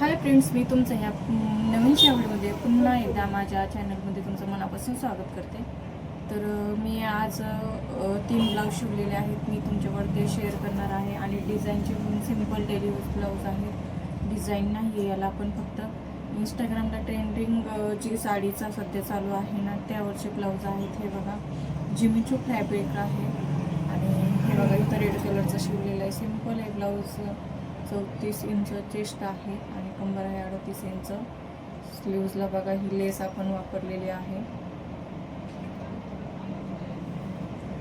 Hi friends, मी तुमचं ह्या नवीन शेवटमध्ये पुन्हा एकदा माझ्या चॅनलमध्ये तुमचं मनापासून स्वागत करते. तर मी आज 3 ब्लाऊज शिवलेले आहेत. मी तुमच्यावर ते शेअर करणार आहे आणि डिझाईनचे सिम्पल डेली यूज ब्लाऊज आहेत. डिझाईन नाही आहे याला, पण फक्त इंस्टाग्रामला ट्रेंडिंग जी साडीचा सध्या चालू आहे ना, त्यावरचे ब्लाऊज आहेत. हे बघा, जिमीचू फॅब्रिक आहे आणि हे बघा इथं रेड कलरचा शिवलेला आहे. सिम्पल आहे ब्लाऊज. 34 इंच चेस्ट आहे आणि कंबर आहे 38 इंच. स्लीव्जला बघा ही लेस आपण वापरलेली आहे.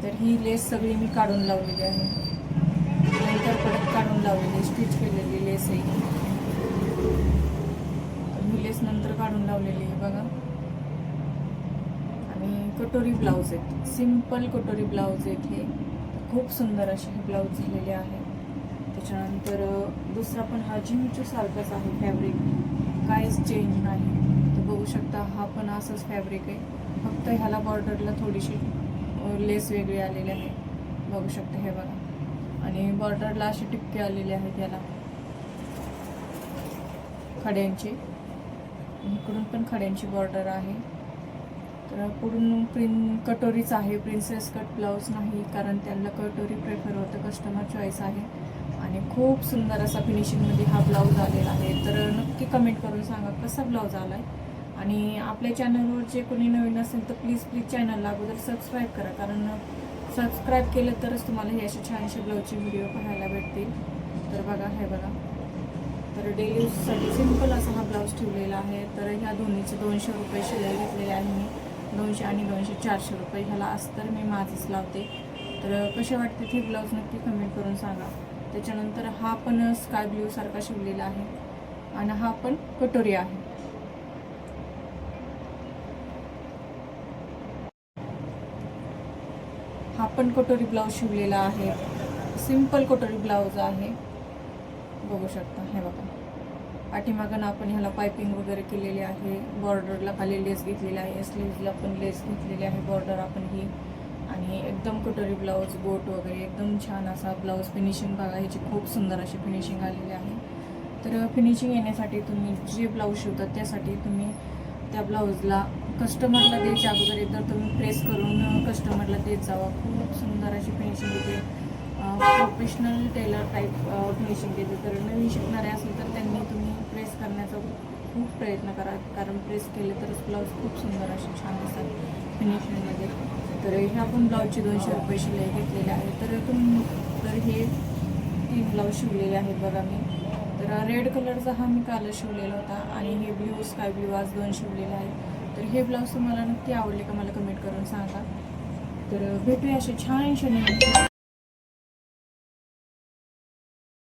तर ही लेस सगळी मी काढून लावलेली आहे, नंतर परत काढून लावलेली स्टिच केलेली लेस आहे. ही लेस नंतर काढून लावलेली आहे बघा. आणि कटोरी ब्लाऊज आहेत, सिम्पल कटोरी ब्लाऊज आहेत. हे खूप सुंदर असे हे ब्लाऊज झालेले आहे. त्याच्यानंतर दुसरा पण हा जिमीचू सारखाच आहे फॅब्रिक, काहीच चेंज नाही. तर बघू शकता हा पण असंच फॅब्रिक आहे, फक्त ह्याला बॉर्डरला थोडीशी लेस वेगळी आलेली आहे. बघू शकता हे बघा. आणि बॉर्डरला असे टिपके आलेले आहेत याला खड्यांची. इकडून पण खड्यांची बॉर्डर आहे. तर पुढून कटोरीच आहे, प्रिन्सेस कट ब्लाऊज नाही, कारण त्यांना कटोरी प्रेफर होतं, कस्टमर चॉईस आहे. आणि खूप सुंदर असा फिनिशिंगमध्ये हा ब्लाऊज आलेला आहे. तर नक्की कमेंट करून सांगा कसा ब्लाऊज आला आहे. आणि आपल्या चॅनलवर जे कोणी नवीन असेल तर प्लीज चॅनलला अगोदर सबस्क्राईब करा, कारण सबस्क्राईब केलं तरच तुम्हाला हे असे छानसे ब्लाऊजचे व्हिडिओ पाहायला भेटतील. तर बघा हे बघा, तर डेली यूजसाठी सिम्पल असा हा ब्लाऊज ठेवलेला आहे. तर ह्या दोन्हीचे 200 रुपये शिलाई घेतलेले आहे मी. 200 आणि 200 400 रुपये ह्याला अस्तर मी माझंच लावते. तर कसे वाटते ते ब्लाऊज नक्की कमेंट करून सांगा. त्याच्यानंतर हा पण स्काय ब्ल्यू सारखा शिवलेला आहे आणि हा पण कटोरी आहे. हा पण कटोरी ब्लाऊज शिवलेला आहे, सिम्पल कटोरी ब्लाऊज आहे. बघू शकता हे बघा. पाठीमागं आपण ह्याला पायपिंग वगैरे केलेली आहे. बॉर्डरला खाली लेस घेतलेली आहे, स्लीव्जला पण लेस घेतलेली आहे, बॉर्डर आपण ही. आणि एकदम कटोरी ब्लाऊज, बोट वगैरे एकदम छान असा ब्लाऊज. फिनिशिंग बघा, ह्याची खूप सुंदर अशी फिनिशिंग आलेली आहे. तर फिनिशिंग येण्यासाठी तुम्ही जे ब्लाऊज शिवतात त्यासाठी तुम्ही त्या ब्लाऊजला कस्टमरला द्यायच्या अगोदर एकदा तुम्ही प्रेस करून कस्टमरला देत जावा. खूप सुंदर अशी फिनिशिंग येते, प्रोफेशनल टेलर टाईप फिनिशिंग येते. तर नवीन शिकणारे असेल तर त्यांनी तुम्ही प्रेस करण्याचा खूप प्रयत्न करा, कारण प्रेस केले तरच ब्लाऊज खूप सुंदर असे छान असतात फिनिशिंगमध्ये. तर ह्या पण ब्लाऊजचे 200 रुपये शिलाई घेतलेले आहे. तर हे 3 ब्लाऊज शिवलेले आहेत बघा मी. तर रेड कलरचा हा मी कालच शिवलेला होता आणि हे ब्ल्यू स्काय ब्ल्यू आज 2 शिवलेले आहेत. तर हे ब्लाऊज तुम्हाला नक्की आवडले का मला कमेंट करून सांगा. तर भेटूया असे छानशे नवीन